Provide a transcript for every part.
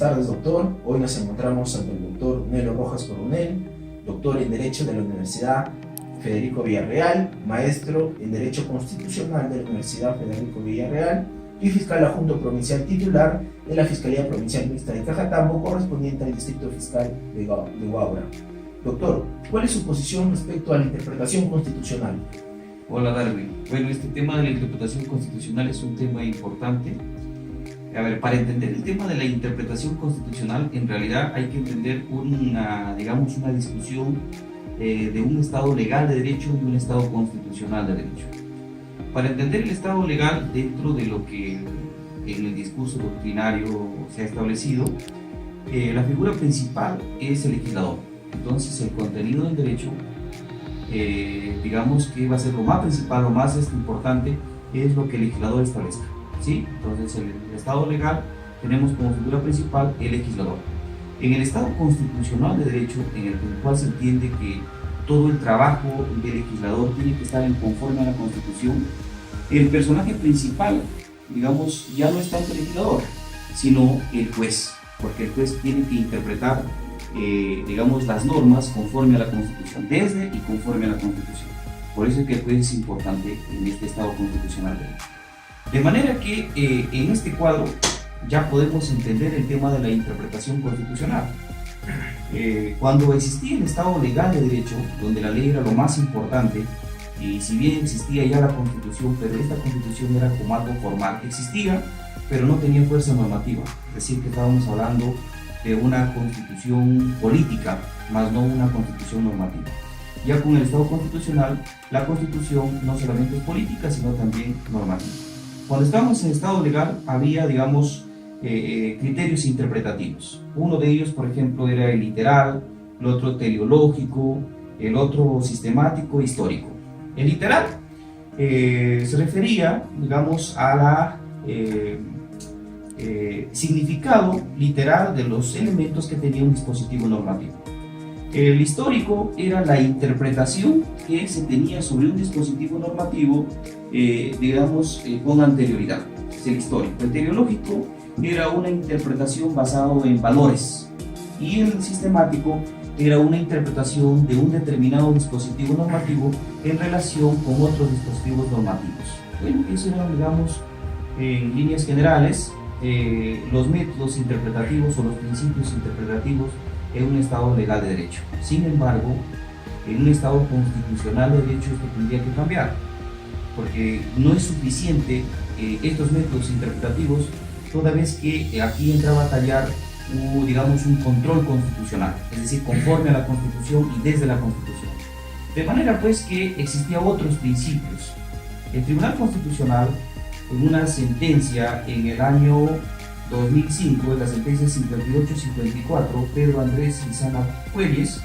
tardes, doctor. Hoy nos encontramos ante el doctor Nelo Rojas Coronel, doctor en Derecho de la Universidad Federico Villarreal, maestro en Derecho Constitucional de la Universidad Federico Villarreal y fiscal adjunto provincial titular de la Fiscalía Provincial Mixta de Cajatambo, correspondiente al Distrito Fiscal de Huaura. Doctor, ¿cuál es su posición respecto a la interpretación constitucional? Hola Darwin. Bueno, este tema de la interpretación constitucional es un tema importante. A ver, para entender el tema de la interpretación constitucional, en realidad hay que entender una discusión de un Estado legal de derecho y un Estado constitucional de derecho. Para entender el Estado legal dentro de lo que en el discurso doctrinario se ha establecido, la figura principal es el legislador. Entonces, el contenido del derecho, digamos que va a ser lo más principal, lo más importante, es lo que el legislador establezca. ¿Sí? Entonces, en el Estado legal tenemos como figura principal el legislador. En el Estado constitucional de derecho, en el cual se entiende que todo el trabajo del legislador tiene que estar en conforme a la Constitución, el personaje principal, digamos, ya no es tanto el legislador, sino el juez, porque el juez tiene que interpretar, las normas conforme a la Constitución, desde y conforme a la Constitución. Por eso es que el juez es importante en este Estado constitucional de derecho. De manera que en este cuadro ya podemos entender el tema de la interpretación constitucional. Cuando existía el Estado legal de derecho, donde la ley era lo más importante, y si bien existía ya la Constitución, pero esta Constitución era como algo formal, existía, pero no tenía fuerza normativa, es decir, que estábamos hablando de una Constitución política, más no una Constitución normativa. Ya con el Estado constitucional, la Constitución no solamente es política, sino también normativa. Cuando estábamos en estado legal, había, criterios interpretativos. Uno de ellos, por ejemplo, era el literal, el otro teleológico, el otro sistemático, histórico. El literal se refería, a la significado literal de los elementos que tenía un dispositivo normativo. El histórico era la interpretación que se tenía sobre un dispositivo normativo, con anterioridad. Es el histórico. El teleológico era una interpretación basada en valores, y el sistemático era una interpretación de un determinado dispositivo normativo en relación con otros dispositivos normativos. Bueno, eso eran, en líneas generales, los métodos interpretativos o los principios interpretativos en un Estado legal de derecho. Sin embargo, en un Estado constitucional de derecho esto tendría que cambiar, porque no es suficiente estos métodos interpretativos, toda vez que aquí entra a batallar un control constitucional, es decir, conforme a la Constitución y desde la Constitución. De manera pues que existían otros principios. El Tribunal Constitucional, en una sentencia en el año 2005, en la sentencia 58-54, Pedro Andrés Lizana Puelles,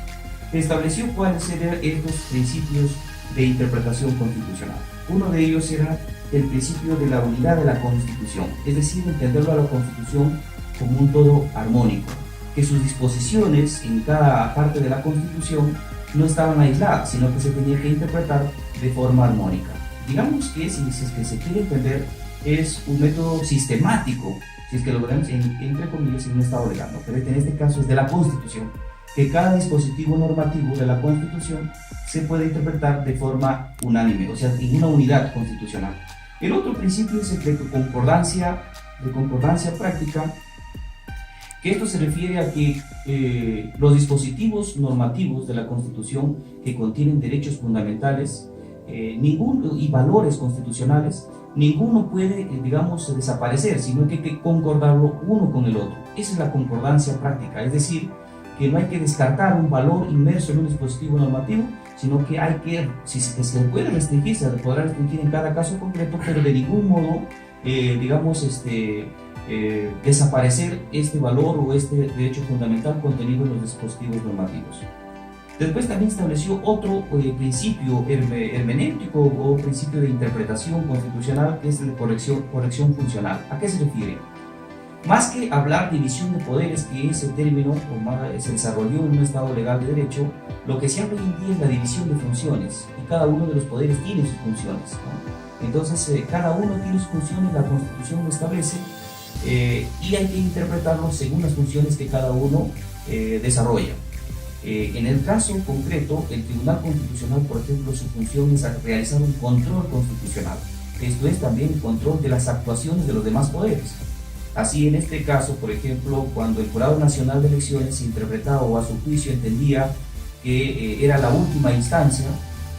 estableció cuáles eran estos principios de interpretación constitucional. Uno de ellos era el principio de la unidad de la Constitución, es decir, entenderlo a la Constitución como un todo armónico, que sus disposiciones en cada parte de la Constitución no estaban aisladas, sino que se tenía que interpretar de forma armónica. Digamos que si es que se quiere entender, es un método sistemático, si es que lo vemos entre comillas en un Estado legal, ¿no? Pero en este caso es de la Constitución, que cada dispositivo normativo de la Constitución se puede interpretar de forma unánime, o sea, en una unidad constitucional. El otro principio es el de concordancia práctica, que esto se refiere a que los dispositivos normativos de la Constitución que contienen derechos fundamentales y valores constitucionales, ninguno puede, desaparecer, sino que hay que concordarlo uno con el otro. Esa es la concordancia práctica, es decir, que no hay que descartar un valor inmerso en un dispositivo normativo, sino que hay que, si se puede restringir, se podrá restringir en cada caso concreto, pero de ningún modo, desaparecer este valor o este derecho fundamental contenido en los dispositivos normativos. Después también estableció otro principio hermenéutico o principio de interpretación constitucional, que es el de corrección funcional. ¿A qué se refiere? Más que hablar de división de poderes, que ese término se desarrolló en un Estado legal de derecho, lo que se habla hoy en día es la división de funciones, y cada uno de los poderes tiene sus funciones, ¿no? Entonces, cada uno tiene sus funciones, la Constitución lo establece, y hay que interpretarlo según las funciones que cada uno desarrolla. En el caso concreto, el Tribunal Constitucional, por ejemplo, su función es realizar un control constitucional. Esto es también el control de las actuaciones de los demás poderes. Así, en este caso, por ejemplo, cuando el Jurado Nacional de Elecciones interpretaba o a su juicio entendía que era la última instancia,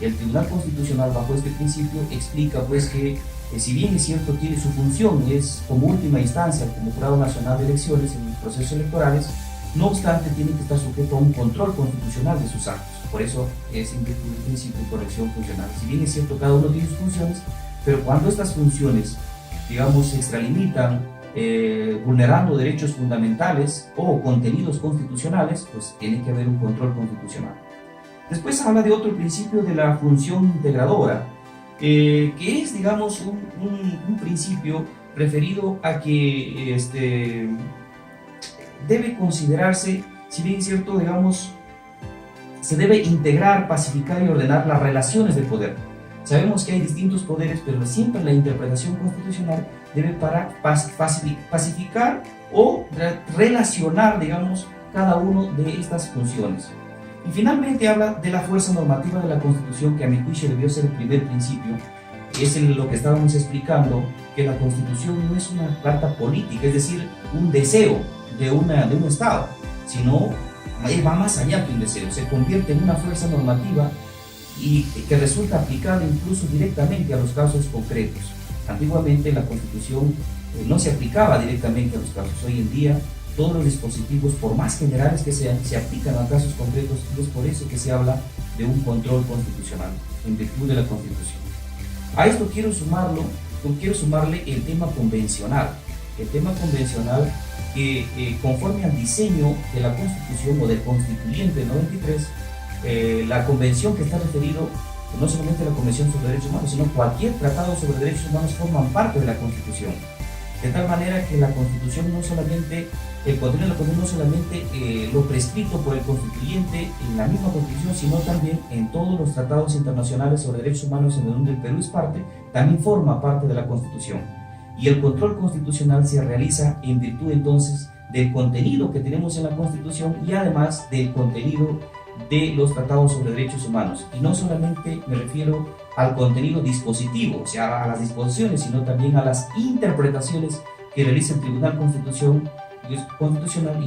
el Tribunal Constitucional, bajo este principio, explica pues que si bien es cierto tiene su función, es como última instancia, como Jurado Nacional de Elecciones en los procesos electorales, no obstante tiene que estar sujeto a un control constitucional de sus actos. Por eso es en virtud del principio de corrección funcional. Si bien es cierto cada uno tiene sus funciones, pero cuando estas funciones, digamos, se extralimitan, vulnerando derechos fundamentales o contenidos constitucionales, pues tiene que haber un control constitucional. Después habla de otro principio de la función integradora, que es, digamos, un principio referido a que debe considerarse, si bien es cierto, digamos, se debe integrar, pacificar y ordenar las relaciones de poder. Sabemos que hay distintos poderes, pero siempre la interpretación constitucional debe pacificar o relacionar, digamos, cada una de estas funciones. Y finalmente habla de la fuerza normativa de la Constitución, que a mi juicio debió ser el primer principio. Es lo que estábamos explicando, que la Constitución no es una carta política, es decir, un deseo de un Estado, sino va más allá que un deseo, se convierte en una fuerza normativa y que resulta aplicable incluso directamente a los casos concretos. Antiguamente la Constitución no se aplicaba directamente a los casos. Hoy en día todos los dispositivos, por más generales que sean, se aplican a casos concretos, y es por eso que se habla de un control constitucional en virtud de la Constitución. A esto quiero sumarle el tema convencional. El tema convencional que conforme al diseño de la Constitución o del Constituyente del 93, la convención que está referido, no solamente la Convención sobre Derechos Humanos, sino cualquier tratado sobre derechos humanos forman parte de la Constitución. De tal manera que la Constitución no solamente, el contenido de la Constitución no solamente lo prescrito por el Constituyente en la misma Constitución, sino también en todos los tratados internacionales sobre derechos humanos en donde el Perú es parte, también forma parte de la Constitución. Y el control constitucional se realiza en virtud entonces del contenido que tenemos en la Constitución y además del contenido de los tratados sobre derechos humanos. Y no solamente me refiero al contenido dispositivo, o sea, a las disposiciones, sino también a las interpretaciones que realiza el Tribunal Constitucional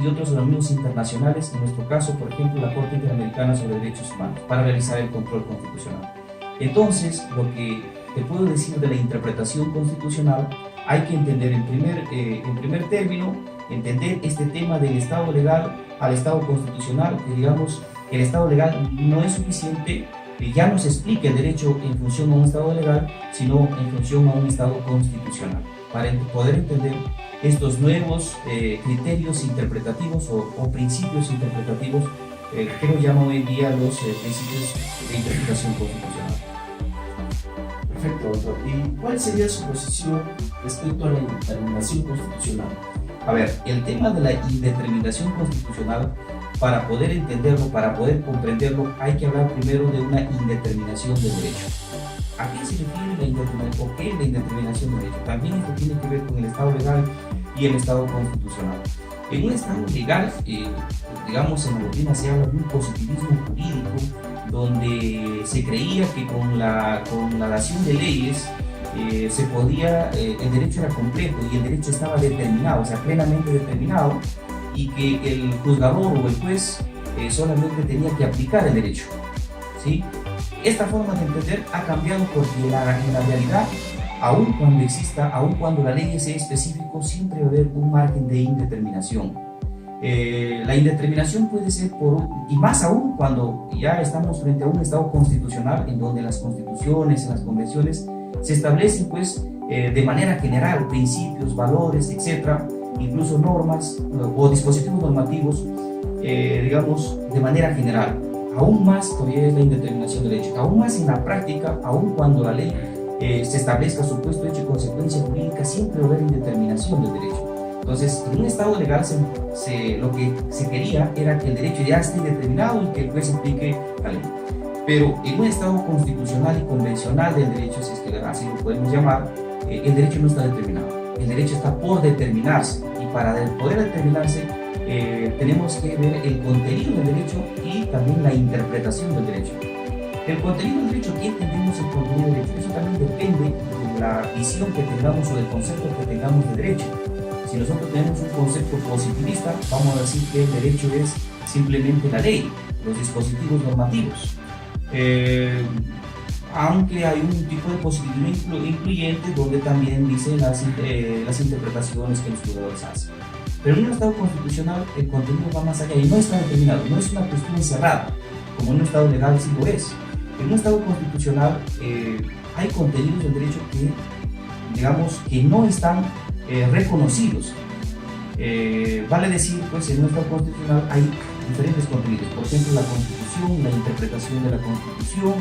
y otros organismos internacionales, en nuestro caso, por ejemplo, la Corte Interamericana sobre Derechos Humanos, para realizar el control constitucional. Entonces, lo que te puedo decir de la interpretación constitucional, hay que entender en primer término, entender este tema del Estado legal al Estado constitucional, que digamos que el Estado legal no es suficiente, que ya no se explique el derecho en función a un Estado legal, sino en función a un Estado constitucional. Para poder entender estos nuevos criterios interpretativos o principios interpretativos, que lo llaman hoy en día los principios de interpretación constitucional. Perfecto, doctor. ¿Y cuál sería su posición respecto a la indeterminación constitucional? A ver, el tema de la indeterminación constitucional, para poder entenderlo, para poder comprenderlo, hay que hablar primero de una indeterminación de derecho. ¿A qué se refiere la indeterminación? ¿Por qué la indeterminación de derecho? También esto tiene que ver con el Estado legal y el Estado constitucional. En un Estado legal, digamos, en la doctrina se habla de un positivismo jurídico, donde se creía que con la dación de leyes se podía, el derecho era completo y el derecho estaba determinado, o sea, plenamente determinado, y que el juzgador o el juez solamente tenía que aplicar el derecho, ¿sí? Esta forma de entender ha cambiado porque en la realidad, aun cuando la ley sea específico, siempre va a haber un margen de indeterminación. La indeterminación puede ser y más aún cuando ya estamos frente a un Estado constitucional en donde las constituciones, en las convenciones se establecen pues de manera general principios, valores, etcétera, incluso normas o dispositivos normativos, digamos, de manera general. Aún más todavía es la indeterminación del derecho, aún más en la práctica, aún cuando la ley se establezca supuesto hecho y consecuencia jurídica, siempre va a haber indeterminación del derecho. Entonces, en un Estado legal lo que se quería era que el derecho ya esté determinado y que el juez aplique la ley. Pero en un Estado constitucional y convencional del derecho, si es que así lo podemos llamar, el derecho no está determinado. el derecho está por determinarse, y para poder determinarse tenemos que ver el contenido del derecho y también la interpretación del derecho. El contenido del derecho, ¿qué entendemos el contenido del derecho? Eso también depende de la visión que tengamos o del concepto que tengamos de derecho. Si nosotros tenemos un concepto positivista, vamos a decir que el derecho es simplemente la ley, los dispositivos normativos. Aunque hay un tipo de positivismo incluyente donde también dicen las interpretaciones que los juzgadores hacen. Pero en un Estado constitucional el contenido va más allá y no está determinado, no es una cuestión cerrada, como en un Estado legal sí lo es. En un Estado constitucional hay contenidos del derecho que, digamos, que no están reconocidos. Vale decir, pues en un Estado constitucional hay diferentes contenidos, por ejemplo la Constitución, la interpretación de la Constitución,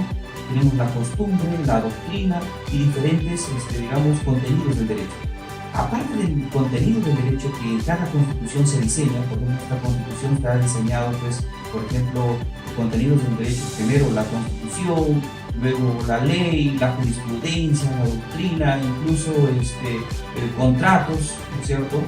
tenemos la costumbre, la doctrina y diferentes, digamos, contenidos del derecho. Aparte del contenido del derecho que en cada constitución se diseña, por ejemplo, esta constitución está diseñada, pues, por ejemplo, contenidos del derecho, primero la constitución, luego la ley, la jurisprudencia, la doctrina, incluso contratos, ¿no es cierto?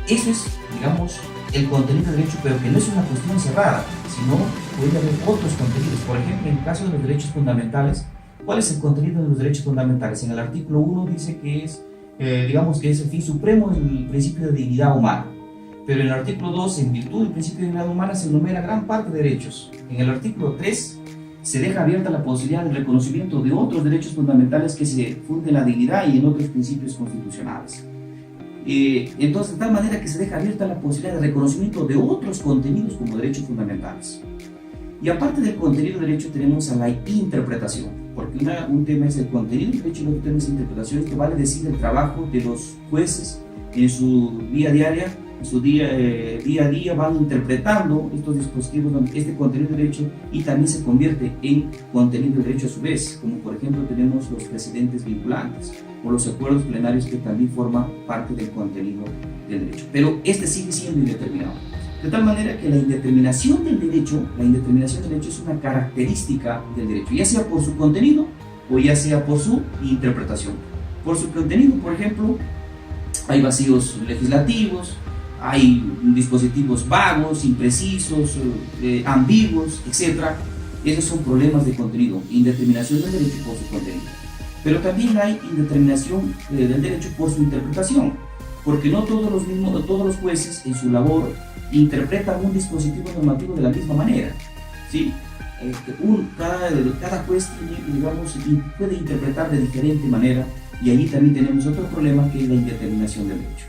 Eso es, digamos, el contenido del derecho, pero que no es una cuestión cerrada, sino puede haber otros contenidos. Por ejemplo, en el caso de los derechos fundamentales, ¿cuál es el contenido de los derechos fundamentales? En el artículo 1 dice que es, digamos que es el fin supremo del principio de dignidad humana. Pero en el artículo 2, en virtud del principio de dignidad humana, se enumera gran parte de derechos. En el artículo 3, se deja abierta la posibilidad del reconocimiento de otros derechos fundamentales que se funden en la dignidad y en otros principios constitucionales. Entonces, de tal manera que se deja abierta la posibilidad de reconocimiento de otros contenidos como derechos fundamentales. Y aparte del contenido del derecho tenemos a la interpretación, porque un tema es el contenido del derecho y otro tema es la interpretación, que vale decir el trabajo de los jueces en su vida diaria, en su día a día van interpretando estos dispositivos, este contenido del derecho, y también se convierte en contenido del derecho a su vez, como por ejemplo tenemos los precedentes vinculantes o los acuerdos plenarios que también forman parte del contenido del derecho. Pero este sigue siendo indeterminado. De tal manera que la indeterminación del derecho es una característica del derecho, ya sea por su contenido o ya sea por su interpretación. Por su contenido, por ejemplo, hay vacíos legislativos, hay dispositivos vagos, imprecisos, ambiguos, etc. Esos son problemas de contenido, indeterminación del derecho por su contenido. Pero también hay indeterminación del derecho por su interpretación, porque no todos los jueces en su labor interpretan un dispositivo normativo de la misma manera, ¿sí? Cada juez tiene, digamos, puede interpretar de diferente manera, y allí también tenemos otro problema, que es la indeterminación del derecho.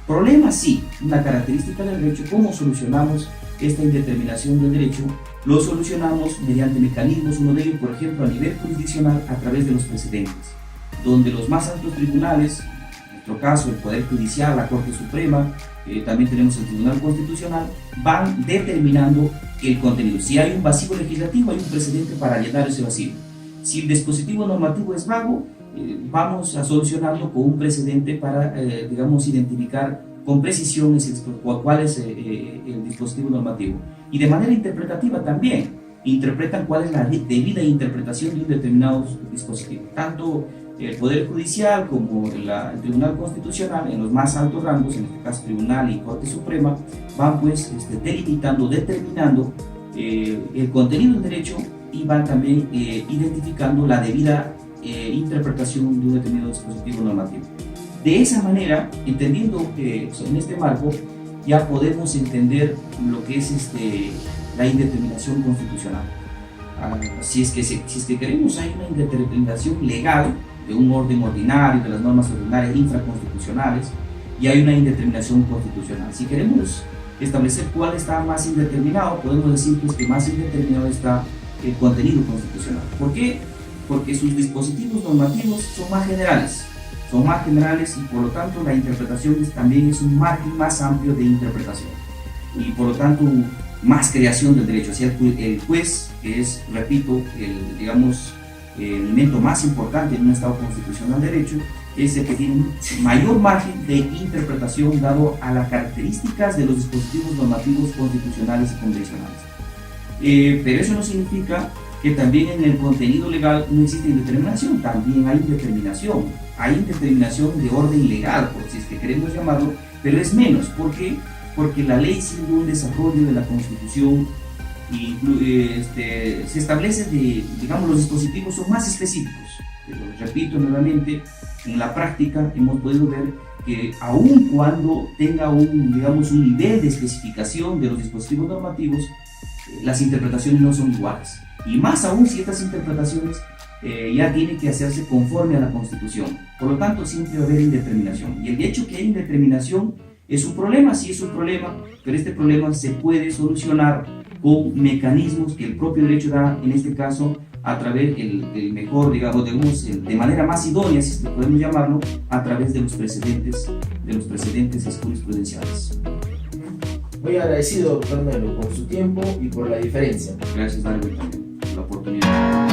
Problema sí, una característica del derecho. ¿Cómo solucionamos esta indeterminación del derecho? Lo solucionamos mediante mecanismos, uno de ellos, por ejemplo, a nivel jurisdiccional, a través de los precedentes, donde los más altos tribunales, en nuestro caso el Poder Judicial, la Corte Suprema, también tenemos el Tribunal Constitucional, van determinando el contenido. Si hay un vacío legislativo, hay un precedente para llenar ese vacío. Si el dispositivo normativo es vago, vamos a solucionarlo con un precedente para, digamos, identificar con precisión cuál es el dispositivo normativo. Y de manera interpretativa también, interpretan cuál es la debida interpretación de un determinado dispositivo. Tanto el Poder Judicial como el Tribunal Constitucional, en los más altos rangos, en este caso Tribunal y Corte Suprema, van pues delimitando, determinando el contenido del derecho, y van también identificando la debida interpretación de un determinado dispositivo normativo. De esa manera, entendiendo en este marco, ya podemos entender lo que es la indeterminación constitucional. Si es que queremos, hay una indeterminación legal de un orden ordinario, de las normas ordinarias infraconstitucionales, y hay una indeterminación constitucional. Si queremos establecer cuál está más indeterminado, podemos decir pues, que más indeterminado está el contenido constitucional. ¿Por qué? Porque sus dispositivos normativos son más generales, y por lo tanto la interpretación también es un margen más amplio de interpretación, y por lo tanto más creación del derecho. Así el juez, que es, repito, el elemento más importante en un Estado constitucional de derecho, es el que tiene un mayor margen de interpretación dado a las características de los dispositivos normativos constitucionales y convencionales. Pero eso no significa que también en el contenido legal no existe indeterminación, también hay indeterminación de orden legal, por si es que queremos llamarlo, pero es menos. ¿Por qué? Porque la ley, siendo un desarrollo de la Constitución, se establece, digamos, los dispositivos son más específicos. Pero, repito nuevamente, en la práctica hemos podido ver que aun cuando tenga digamos, un nivel de especificación de los dispositivos normativos, las interpretaciones no son iguales. Y más aún si estas interpretaciones ya tienen que hacerse conforme a la Constitución. Por lo tanto, siempre va a haber indeterminación. Y el hecho que hay indeterminación es un problema, sí es un problema, pero este problema se puede solucionar con mecanismos que el propio derecho da, en este caso, a través del mejor, digamos, de manera más idónea, si podemos llamarlo, a través de los precedentes jurisprudenciales. Muy agradecido, doctor Melo, por su tiempo y por la diferencia. Gracias, David, también por la oportunidad.